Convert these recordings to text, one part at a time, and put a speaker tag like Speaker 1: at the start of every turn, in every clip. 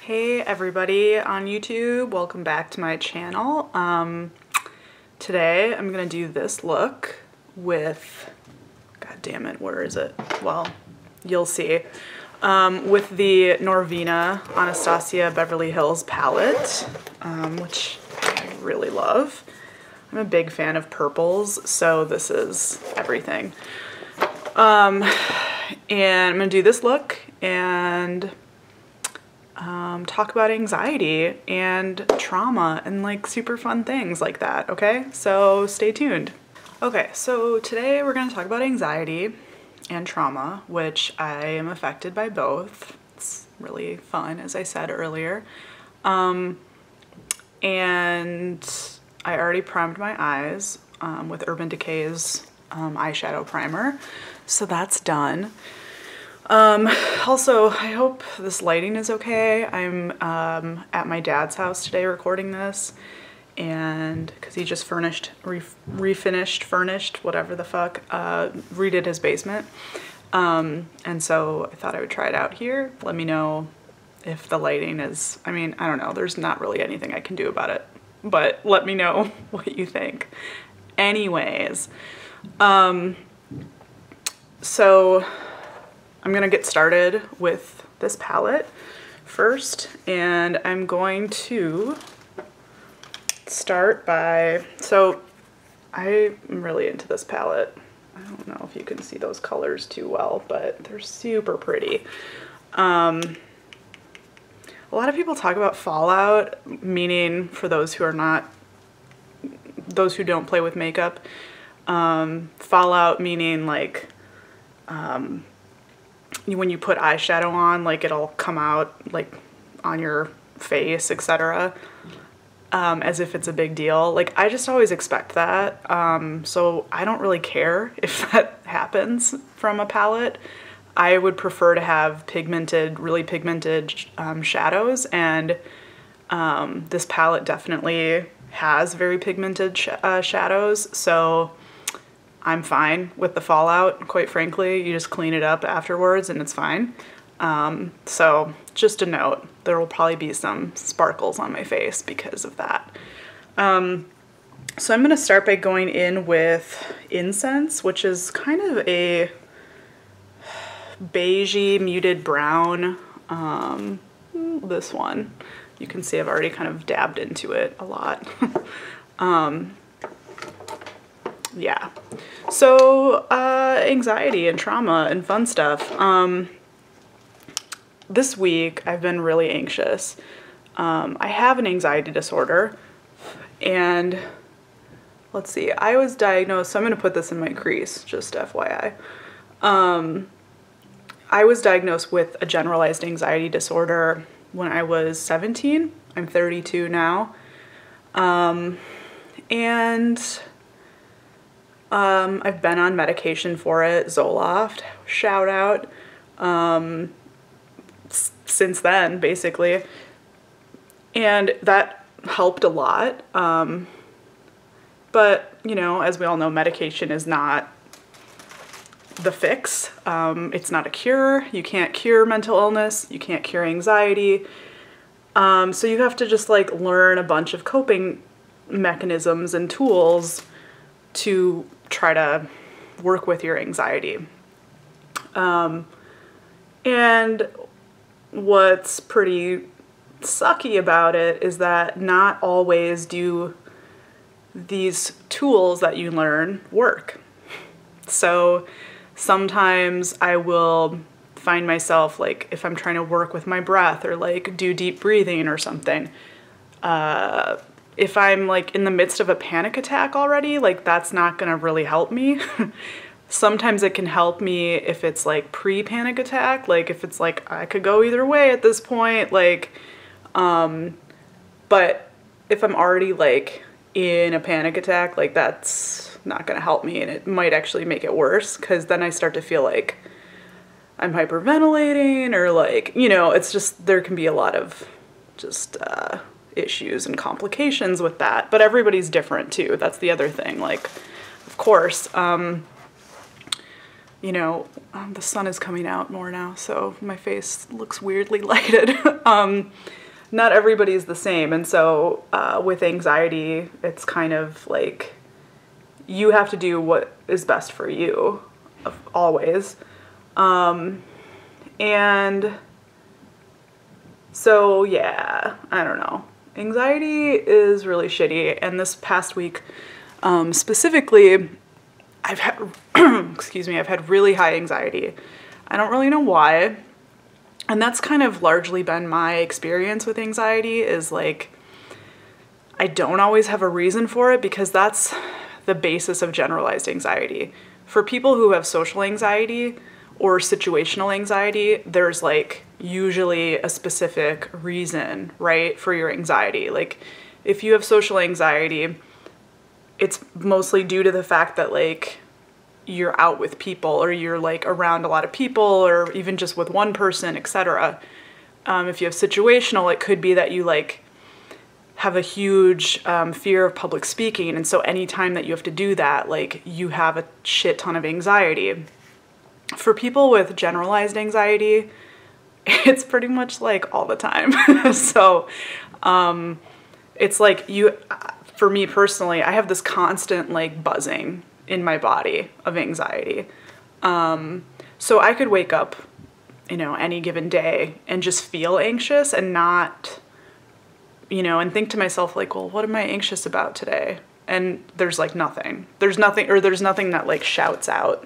Speaker 1: Hey everybody on YouTube, welcome back to my channel. Today I'm gonna do this look with, god damn it, where is it? Well, you'll see. With the Norvina Anastasia Beverly Hills palette, which I really love. I'm a big fan of purples, so this is everything. And I'm gonna do this look and talk about anxiety and trauma and like super fun things like that, okay? So stay tuned. Okay, so today we're gonna talk about anxiety and trauma, which I am affected by both. It's really fun, as I said earlier. And I already primed my eyes with Urban Decay's eyeshadow primer, so that's done. Also, I hope this lighting is okay. I'm at my dad's house today recording this, and because he just furnished, whatever the fuck, redid his basement. And so I thought I would try it out here. Let me know if the lighting is, I mean, I don't know, there's not really anything I can do about it, but let me know what you think. Anyways, so I'm gonna get started with this palette first, and I'm going to start by, so I'm really into this palette. I don't know if you can see those colors too well, but they're super pretty. A lot of people talk about fallout, meaning for those who are not, those who don't play with makeup, fallout meaning like, when you put eyeshadow on, like it'll come out like on your face, etc. As if it's a big deal. Like I just always expect that. So I don't really care if that happens from a palette. I would prefer to have pigmented, really pigmented shadows, and this palette definitely has very pigmented shadows, so I'm fine with the fallout, quite frankly. You just clean it up afterwards and it's fine. So just a note, there will probably be some sparkles on my face because of that. So I'm gonna start by going in with Incense, which is kind of a beigey, muted brown. This one, you can see I've already kind of dabbed into it a lot. Yeah, so anxiety and trauma and fun stuff. This week I've been really anxious. I have an anxiety disorder, and let's see, I was diagnosed, so I'm gonna put this in my crease, just FYI. I was diagnosed with a generalized anxiety disorder when I was 17. I'm 32 now. I've been on medication for it, Zoloft, shout out, since then, basically. And that helped a lot. But, you know, as we all know, medication is not the fix. It's not a cure. You can't cure mental illness. You can't cure anxiety. So you have to just like learn a bunch of coping mechanisms and tools to try to work with your anxiety. And what's pretty sucky about it is that not always do these tools that you learn work. So sometimes I will find myself, like if I'm trying to work with my breath or like do deep breathing or something, if I'm like in the midst of a panic attack already, like that's not gonna really help me. Sometimes it can help me if it's like pre-panic attack, like if it's like I could go either way at this point, like, but if I'm already like in a panic attack, like that's not gonna help me, and it might actually make it worse, because then I start to feel like I'm hyperventilating, or like, you know, it's just, there can be a lot of just issues and complications with that, but everybody's different too. That's the other thing, like, of course. you know, the sun is coming out more now, so my face looks weirdly lighted. Not everybody's the same. And so with anxiety, it's kind of like you have to do what is best for you always. And so, yeah, I don't know. Anxiety is really shitty. And this past week, specifically, I've had, excuse me, I've had really high anxiety. I don't really know why. And that's kind of largely been my experience with anxiety, is like, I don't always have a reason for it, because that's the basis of generalized anxiety. For people who have social anxiety or situational anxiety, there's like usually a specific reason, right, for your anxiety. Like if you have social anxiety, it's mostly due to the fact that like you're out with people, or you're like around a lot of people, or even just with one person, etc. If you have situational, it could be that you like have a huge fear of public speaking, and so anytime that you have to do that, like you have a shit ton of anxiety. For people with generalized anxiety, it's pretty much like all the time. So it's like for me personally, I have this constant like buzzing in my body of anxiety. So I could wake up, you know, any given day and just feel anxious and not, you know, and think to myself like, well, what am I anxious about today? And there's like nothing. There's nothing that like shouts out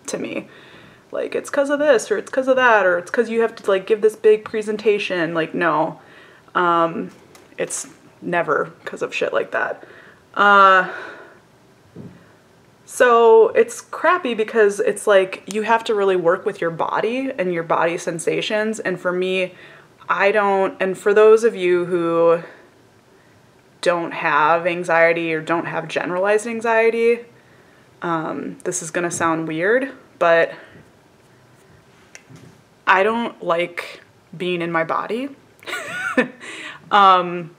Speaker 1: to me. Like, it's because of this, or it's because of that, or it's because you have to like give this big presentation. Like, no, it's never because of shit like that. So it's crappy because it's like you have to really work with your body and your body sensations. And for me, I don't, and for those of you who don't have anxiety or don't have generalized anxiety, this is gonna sound weird, but I don't like being in my body. And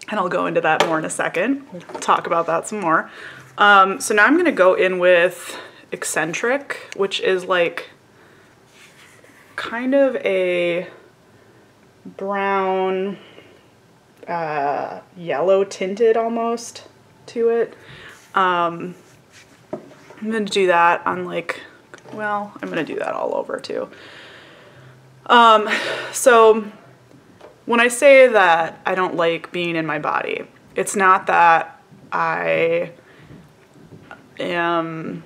Speaker 1: I'll go into that more in a second. We'll talk about that some more. So now I'm gonna go in with Eccentric, which is like kind of a brown, yellow tinted almost to it. I'm gonna do that on like, well, I'm gonna do that all over too. So when I say that I don't like being in my body, it's not that I am,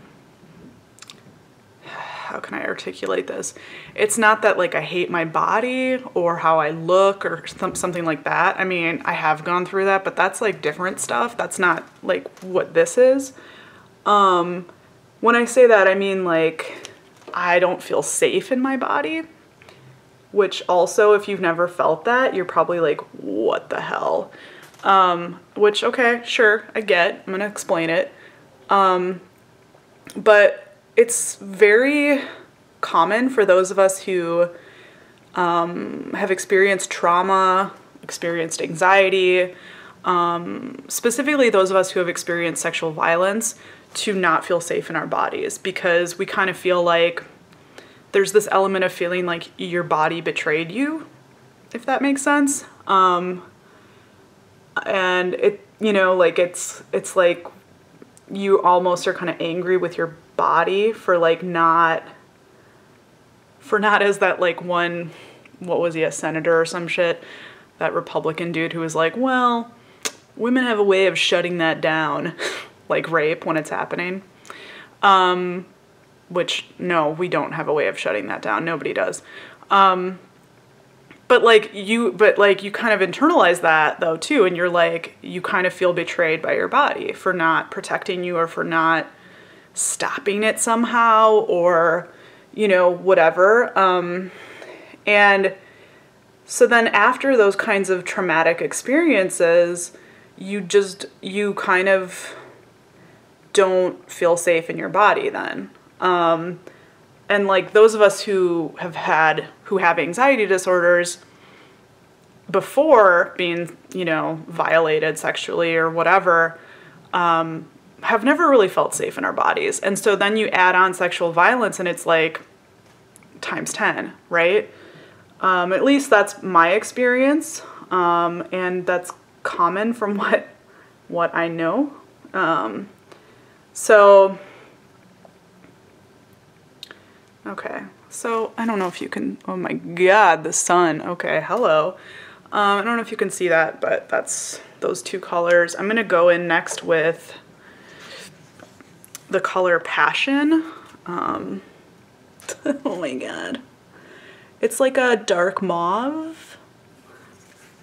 Speaker 1: how can I articulate this? It's not that like I hate my body or how I look or something like that. I mean, I have gone through that, but that's like different stuff. That's not like what this is. When I say that, I mean like I don't feel safe in my body, which also, if you've never felt that, you're probably like, what the hell? Which, okay, sure, I get. I'm gonna explain it. But it's very common for those of us who have experienced trauma, experienced anxiety, specifically those of us who have experienced sexual violence, to not feel safe in our bodies, because we kind of feel like there's this element of feeling like your body betrayed you, if that makes sense. And it, you know, like it's like you almost are kind of angry with your body for like not as that like one, what was he, a senator or some shit, that Republican dude who was like, well, women have a way of shutting that down, like rape when it's happening. Which, no, we don't have a way of shutting that down. Nobody does. But you kind of internalize that though too, and you're like, you kind of feel betrayed by your body for not protecting you, or for not stopping it somehow, or, you know, whatever. And so then after those kinds of traumatic experiences, you kind of don't feel safe in your body then. And like those of us who have anxiety disorders before being, you know, violated sexually or whatever, have never really felt safe in our bodies. And so then you add on sexual violence and it's like times 10, right? At least that's my experience. And that's common from what I know. Okay, so I don't know if you can, oh my God, the sun. Okay, hello. I don't know if you can see that, but that's those two colors. I'm gonna go in next with the color Passion. Oh my God. It's like a dark mauve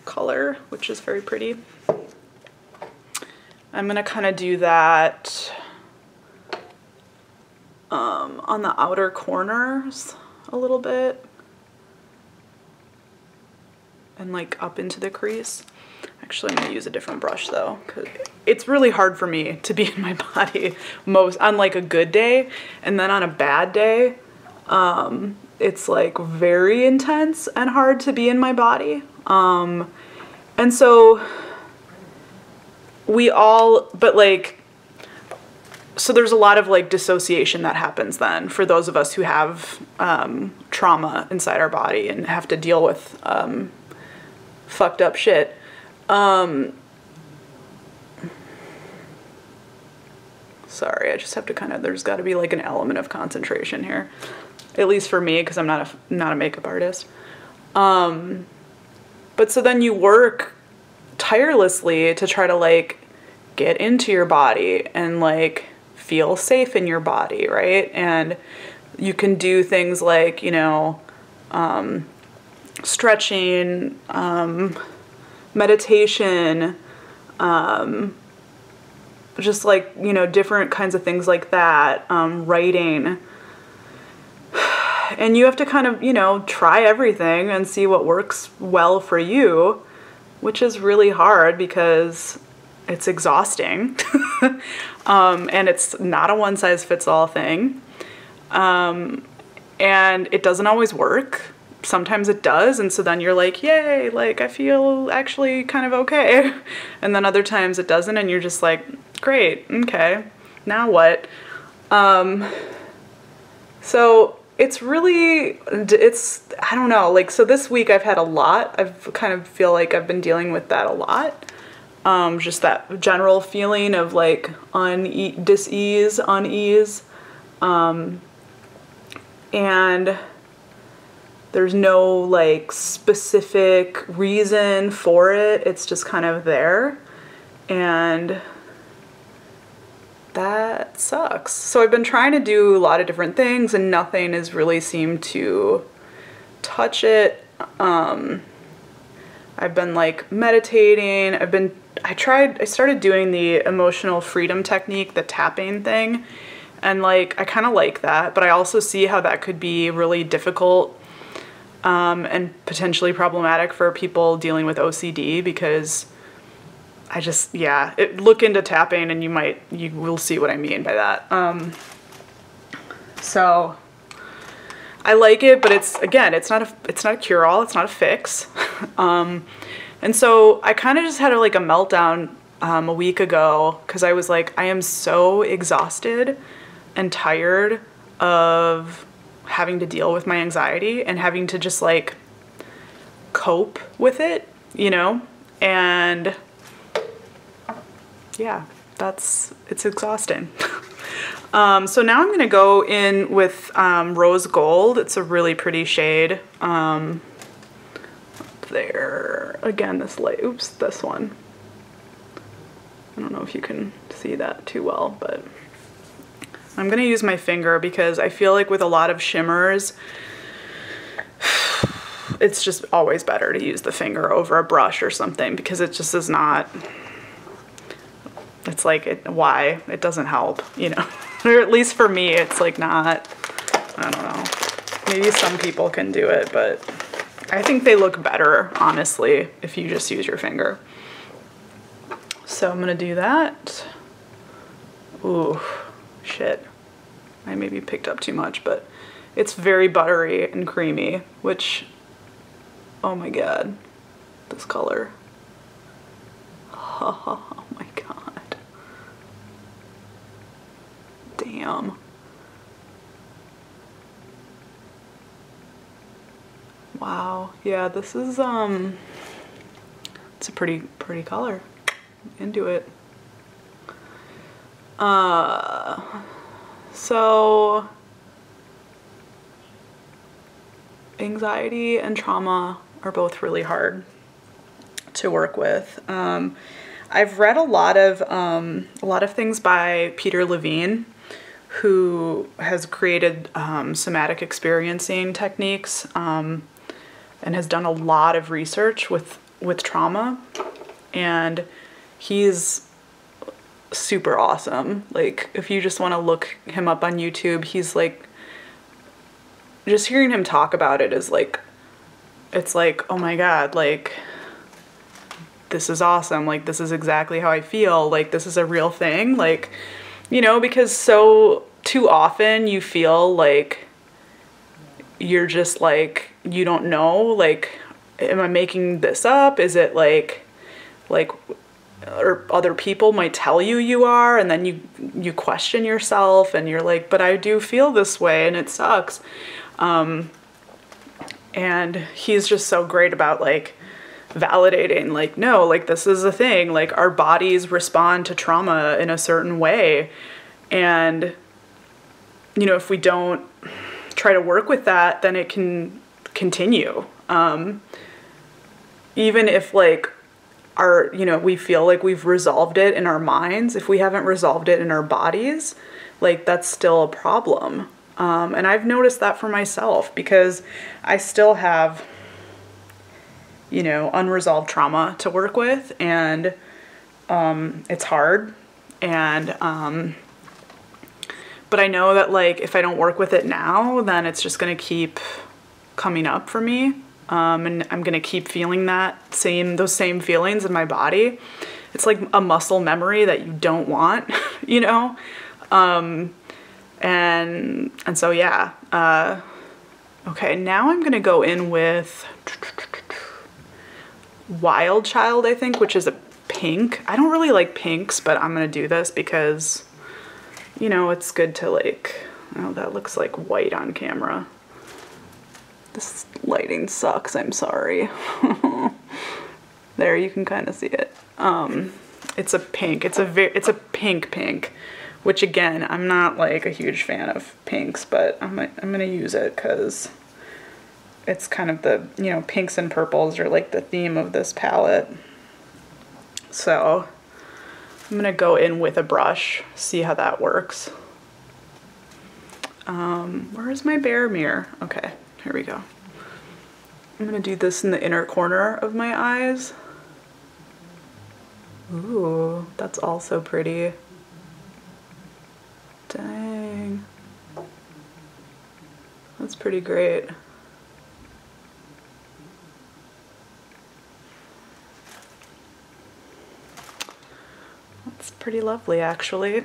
Speaker 1: color, which is very pretty. I'm gonna kind of do that on the outer corners a little bit and like up into the crease. Actually, I'm gonna use a different brush though, because it's really hard for me to be in my body on like a good day, and then on a bad day, it's like very intense and hard to be in my body. And so so there's a lot of like dissociation that happens then for those of us who have trauma inside our body and have to deal with fucked up shit. Sorry, I just have to there's got to be like an element of concentration here, at least for me, because I'm not a makeup artist. But so then you work tirelessly to try to like get into your body and like feel safe in your body, right? And you can do things like, you know, stretching, meditation, just like, you know, different kinds of things like that, writing. And you have to kind of, you know, try everything and see what works well for you, which is really hard because it's exhausting. And it's not a one-size-fits-all thing. And it doesn't always work. Sometimes it does, and so then you're like, yay, like I feel actually kind of okay. And then other times it doesn't, and you're just like, great, okay, now what? So it's really, I don't know, like, so this week I've had a lot. I've kind of feel like I've been dealing with that a lot. Just that general feeling of like dis-ease, unease. And there's no like specific reason for it. It's just kind of there. And that sucks. So I've been trying to do a lot of different things and nothing has really seemed to touch it. I've been like meditating. I started doing the emotional freedom technique, the tapping thing. And like, I kind of like that, but I also see how that could be really difficult and potentially problematic for people dealing with OCD, because I just, yeah, look into tapping and you will see what I mean by that. So I like it, but it's not a cure-all, it's not a fix. And so I kind of just had a meltdown a week ago, because I was like, I am so exhausted and tired of having to deal with my anxiety and having to just like cope with it, you know? And yeah, it's exhausting. So now I'm gonna go in with Rose Gold. It's a really pretty shade. There, again, this one. I don't know if you can see that too well, but I'm gonna use my finger because I feel like with a lot of shimmers, it's just always better to use the finger over a brush or something, because it just is not, it's like, why? It doesn't help, you know? Or at least for me, it's like not, I don't know. Maybe some people can do it, but I think they look better, honestly, if you just use your finger. So I'm gonna do that. Ooh, shit. I maybe picked up too much, but it's very buttery and creamy, which, oh my God, this color. Oh my God. Damn. Wow. Yeah, this is, it's a pretty color. Into it. So anxiety and trauma are both really hard to work with. I've read a lot of things by Peter Levine, who has created somatic experiencing techniques, and has done a lot of research with trauma, and he's super awesome. Like, if you just want to look him up on YouTube, he's like, just hearing him talk about it is like, it's like, oh my God, like, this is awesome. Like, this is exactly how I feel. Like, this is a real thing. Like, you know, because so too often you feel like you're just like, you don't know, like, am I making this up? Is it like, or other people might tell you you are, and then you question yourself, and you're like, but I do feel this way, and it sucks. And he's just so great about like validating, like, no, like, this is a thing, like, our bodies respond to trauma in a certain way, and, you know, if we don't try to work with that, then it can continue. Even if, like, you know, we feel like we've resolved it in our minds, if we haven't resolved it in our bodies, like, that's still a problem. And I've noticed that for myself, because I still have, you know, unresolved trauma to work with, and it's hard. And but I know that, like, if I don't work with it now, then it's just gonna keep coming up for me. And I'm gonna keep feeling those same feelings in my body. It's like a muscle memory that you don't want, you know? And so, yeah. Okay, now I'm gonna go in with Wild Child, I think, which is a pink. I don't really like pinks, but I'm gonna do this because, you know, it's good to, like, oh, that looks like white on camera. This lighting sucks, I'm sorry. There, you can kind of see it. It's a pink. It's a pink, which, again, I'm not like a huge fan of pinks, but I'm gonna use it because it's kind of the, you know, pinks and purples are like the theme of this palette. So I'm gonna go in with a brush, see how that works. Where's my Bear mirror? Okay. Here we go. I'm gonna do this in the inner corner of my eyes. Ooh, that's also pretty. Dang. That's pretty great. That's pretty lovely, actually.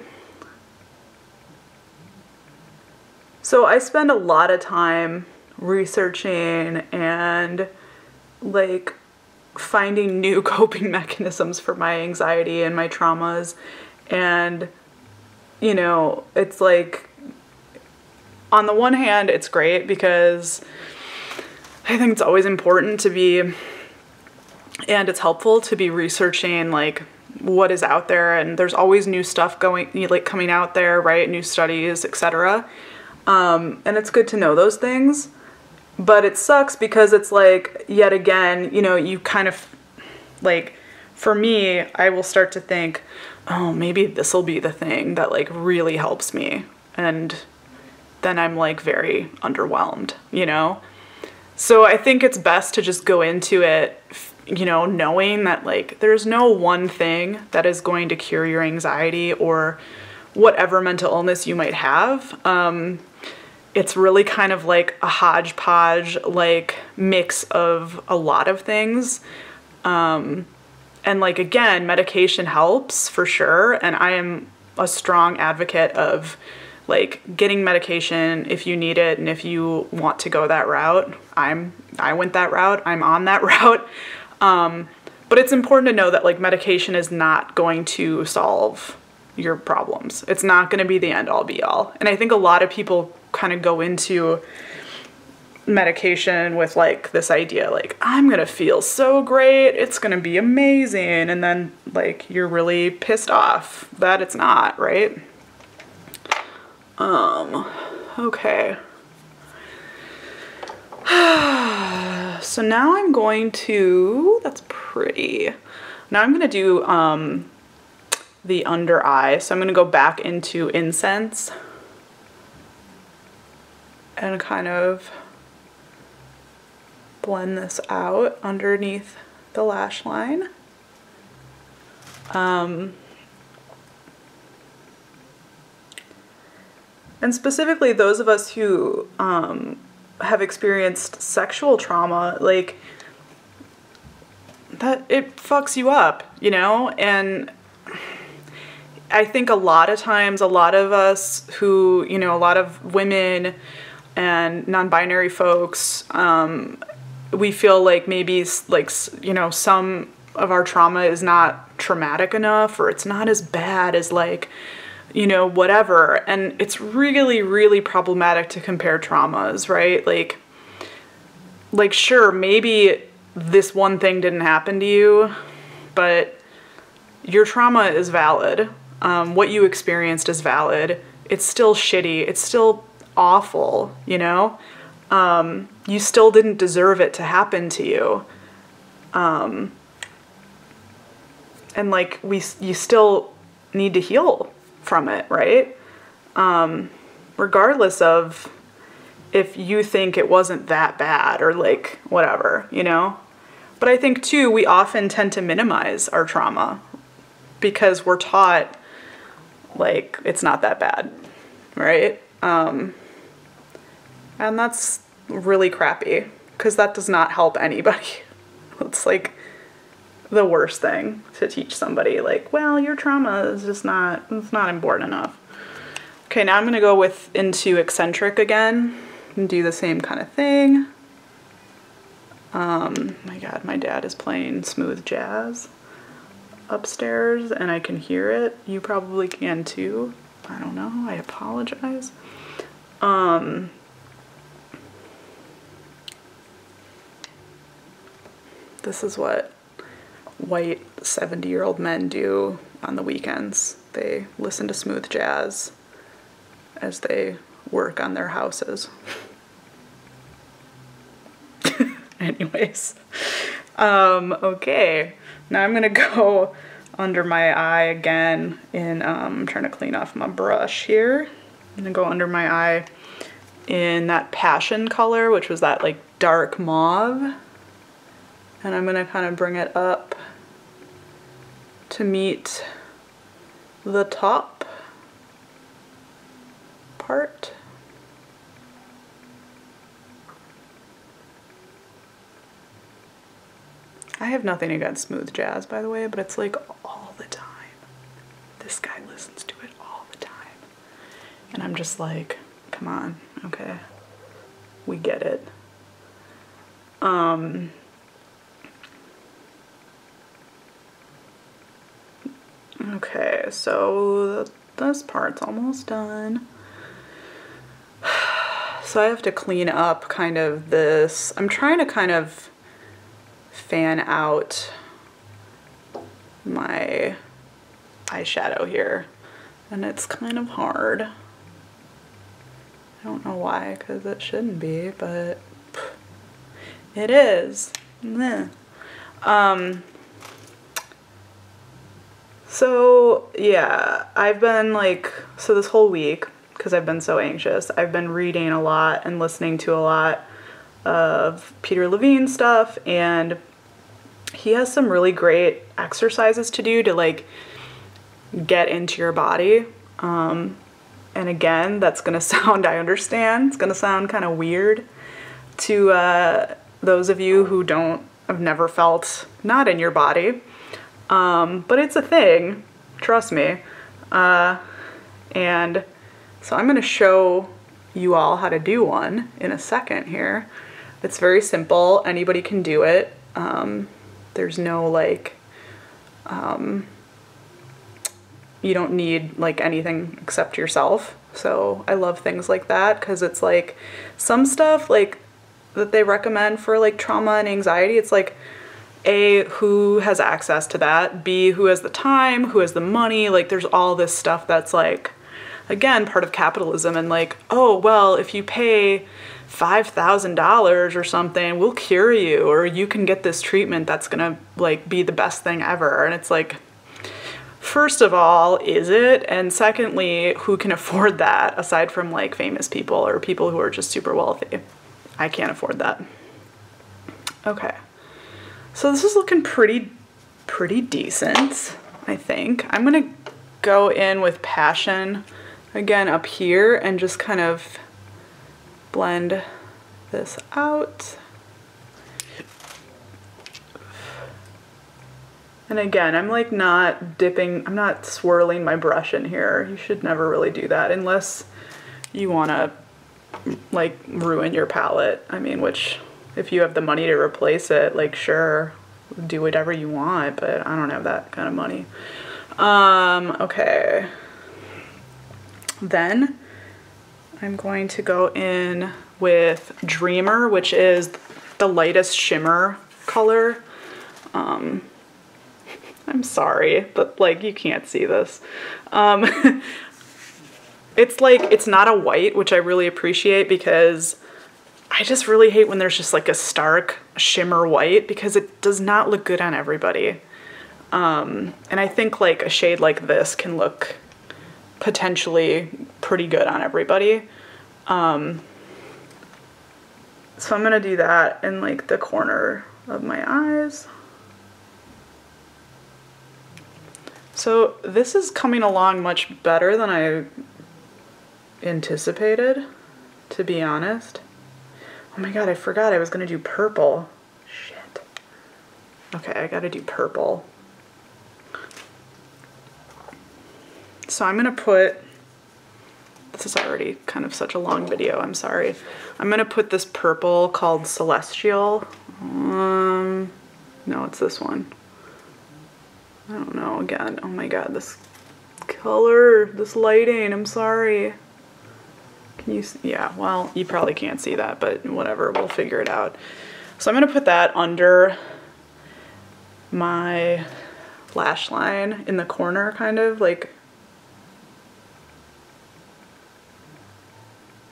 Speaker 1: So I spend a lot of time researching and, like, finding new coping mechanisms for my anxiety and my traumas. And, you know, it's like, on the one hand, it's great because I think it's always important to be, and it's helpful to be researching, like, what is out there, and there's always new stuff coming out there, right? New studies, etc. And it's good to know those things. But it sucks because it's like, yet again, you know, you kind of, like, for me, I will start to think, oh, maybe this will be the thing that, like, really helps me. And then I'm, like, very underwhelmed, you know? So I think it's best to just go into it, you know, knowing that, like, there's no one thing that is going to cure your anxiety or whatever mental illness you might have. It's really kind of like a hodgepodge, like, mix of a lot of things. And, like, again, medication helps for sure. And I am a strong advocate of, like, getting medication if you need it and if you want to go that route. I went that route. I'm on that route. But it's important to know that, like, medication is not going to solve your problems. It's not going to be the end all be all. And I think a lot of people kind of go into medication with like this idea, like, I'm going to feel so great. It's going to be amazing. And then like, you're really pissed off that it's not, right? Okay. So now I'm going to, that's pretty. Now I'm going to do, the under eye. So I'm going to go back into Incense and kind of blend this out underneath the lash line. And specifically those of us who have experienced sexual trauma, like that, it fucks you up, you know? And I think a lot of times, a lot of us who, you know, a lot of women and non-binary folks, we feel like maybe like, you know, some of our trauma is not traumatic enough, or it's not as bad as like, you know, whatever. And it's really, really problematic to compare traumas, right? Like sure, maybe this one thing didn't happen to you, but your trauma is valid. What you experienced is valid. It's still shitty. It's still awful, you know? You still didn't deserve it to happen to you. And like, you still need to heal from it, right? Regardless of if you think it wasn't that bad or like whatever, you know? But I think too, we often tend to minimize our trauma because we're taught like it's not that bad, right? And that's really crappy because that does not help anybody. It's like the worst thing to teach somebody, like, well, your trauma is just not, it's not important enough. Okay, now I'm gonna go into Eccentric again and do the same kind of thing. My God, my dad is playing smooth jazz upstairs and I can hear it. You probably can too. I don't know, I apologize. This is what white 70-year-old men do on the weekends. They listen to smooth jazz as they work on their houses. Anyways, okay, now I'm gonna go under my eye again in, I'm trying to clean off my brush here. I'm gonna go under my eye in that passion color, which was that like dark mauve. And I'm gonna kind of bring it up to meet the top part. I have nothing against smooth jazz, by the way, but it's like all the time. This guy listens to it all the time. And I'm just like, come on, okay, we get it. Okay, so this part's almost done. So I have to clean up kind of this. I'm trying to kind of fan out my eyeshadow here, and it's kind of hard. I don't know why, because it shouldn't be, but it is. Meh. So yeah, I've been like, so this whole week, because I've been so anxious, I've been reading a lot and listening to a lot of Peter Levine stuff, and he has some really great exercises to do to like get into your body. And again, that's gonna sound, I understand, it's gonna sound kind of weird to those of you who have never felt not in your body. But it's a thing, trust me. And so I'm gonna show you all how to do one in a second here. It's very simple, anybody can do it. There's no like, you don't need like anything except yourself. So I love things like that, because it's like some stuff like that they recommend for like trauma and anxiety, it's like A, who has access to that, B, who has the time, who has the money, like there's all this stuff that's like, again, part of capitalism, and like, oh, well, if you pay $5,000 or something, we'll cure you, or you can get this treatment that's gonna like be the best thing ever. And it's like, first of all, is it? And secondly, who can afford that aside from like famous people or people who are just super wealthy? I can't afford that. Okay. So this is looking pretty decent, I think. I'm gonna go in with Passion again up here and just kind of blend this out. And again, I'm like not dipping, I'm not swirling my brush in here. You should never really do that unless you wanna like ruin your palette. I mean, which if you have the money to replace it, like sure, do whatever you want, but I don't have that kind of money. Okay. Then I'm going to go in with Dreamer, which is the lightest shimmer color. I'm sorry, but like you can't see this. It's like, it's not a white, which I really appreciate, because I just really hate when there's just like a stark shimmer white, because it does not look good on everybody. And I think like a shade like this can look potentially pretty good on everybody. So I'm gonna do that in like the corner of my eyes. So this is coming along much better than I anticipated, to be honest. Oh my god, I forgot I was gonna do purple. Shit. Okay, I gotta do purple. So I'm gonna put, this is already kind of such a long video, I'm sorry. I'm gonna put this purple called Celestial. No, it's this one. I don't know, again, oh my god, this color, this lighting, I'm sorry. Can you see? Yeah, well, you probably can't see that, but whatever, we'll figure it out. So I'm gonna put that under my lash line in the corner, kind of like,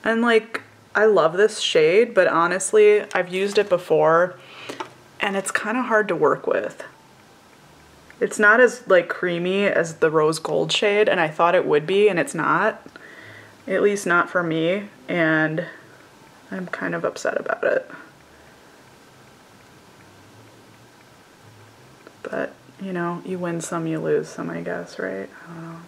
Speaker 1: and like, I love this shade, but honestly, I've used it before and it's kind of hard to work with. It's not as like creamy as the rose gold shade, and I thought it would be, and it's not. At least not for me, and I'm kind of upset about it. But, you know, you win some, you lose some, I guess, right? I don't know.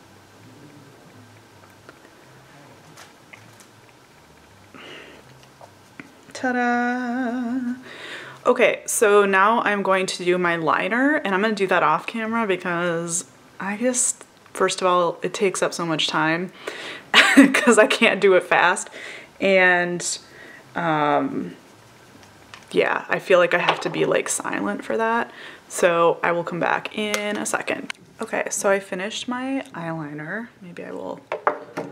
Speaker 1: Ta-da! Okay, so now I'm going to do my liner, and I'm going to do that off camera because I just, first of all, it takes up so much time because I can't do it fast, and yeah, I feel like I have to be like silent for that, so I will come back in a second. Okay, so I finished my eyeliner. Maybe I will do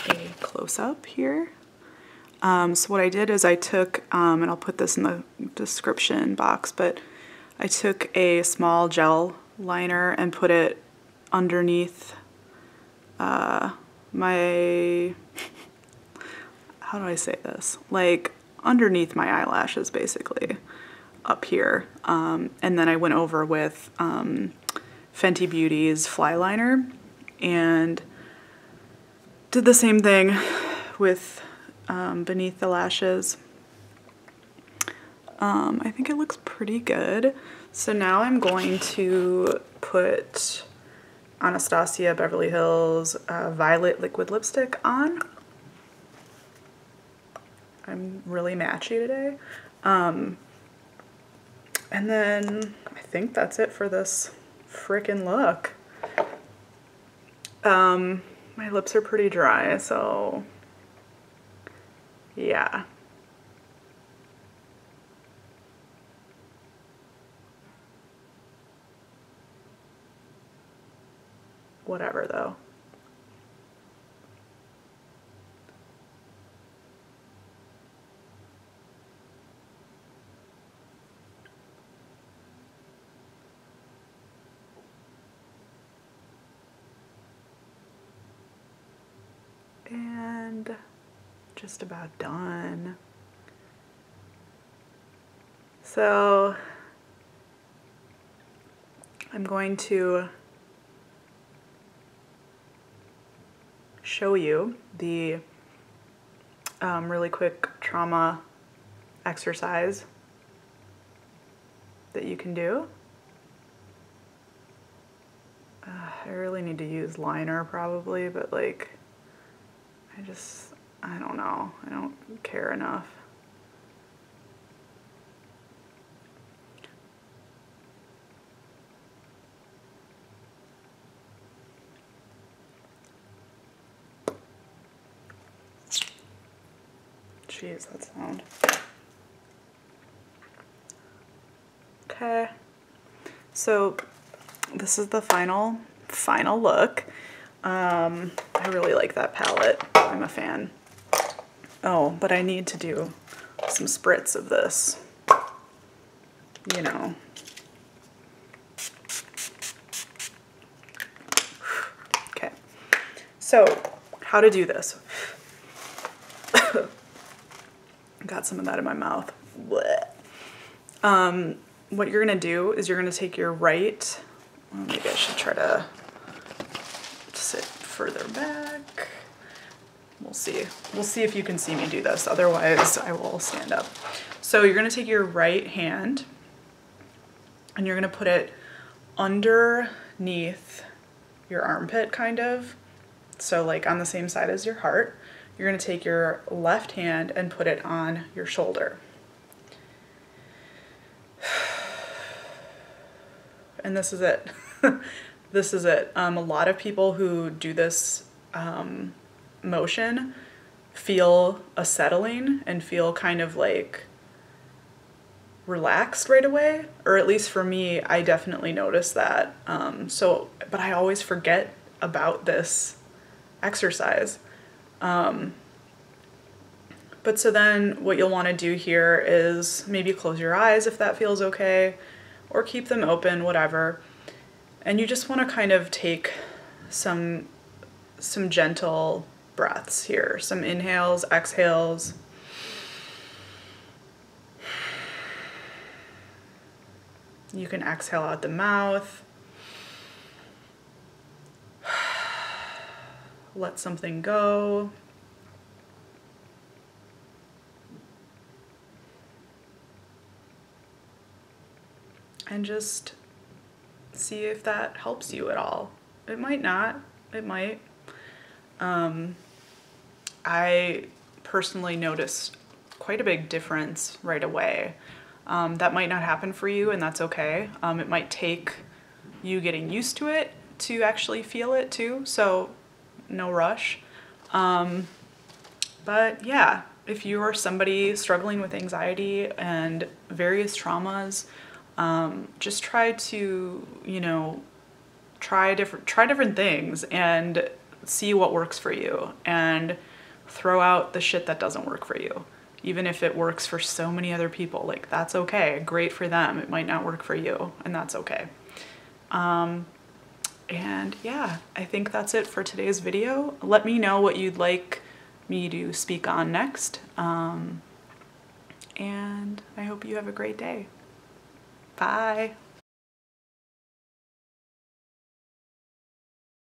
Speaker 1: a close-up here. So what I did is I took, and I'll put this in the description box, but I took a small gel liner and put it underneath my, how do I say this? Like underneath my eyelashes, basically, up here. And then I went over with Fenty Beauty's Flyliner and did the same thing with beneath the lashes. I think it looks pretty good. So now I'm going to put Anastasia Beverly Hills Violet Liquid Lipstick on. I'm really matchy today. And then I think that's it for this frickin' look. My lips are pretty dry, so yeah. whatever though. And just about done. So I'm going to show you the really quick trauma exercise that you can do. I really need to use liner probably, but like, I don't know. I don't care enough. Jeez, that sound. Okay. So this is the final look. I really like that palette. I'm a fan. Oh, but I need to do some spritz of this. You know. Okay. So, how to do this. Got some of that in my mouth. What you're gonna do is you're gonna take your right, well, maybe I should try to sit further back. We'll see. We'll see if you can see me do this. Otherwise, I will stand up. So you're gonna take your right hand and you're gonna put it underneath your armpit, kind of. So like on the same side as your heart. You're gonna take your left hand and put it on your shoulder. And this is it. This is it. A lot of people who do this motion feel a settling and feel kind of like relaxed right away, or at least for me, I definitely notice that. But I always forget about this exercise. But so then what you'll want to do here is maybe close your eyes if that feels okay, or keep them open, whatever. And you just want to kind of take some gentle breaths here, some inhales, exhales. You can exhale out the mouth. Let something go. And just see if that helps you at all. It might not, it might. I personally noticed quite a big difference right away. That might not happen for you, and that's okay. It might take you getting used to it to actually feel it too, so no rush. But yeah, if you are somebody struggling with anxiety and various traumas, just try to, you know, try different things and see what works for you, and throw out the shit that doesn't work for you. Even if it works for so many other people, like that's okay. Great for them. It might not work for you, and that's okay. And yeah, I think that's it for today's video. Let me know what you'd like me to speak on next. And I hope you have a great day. Bye.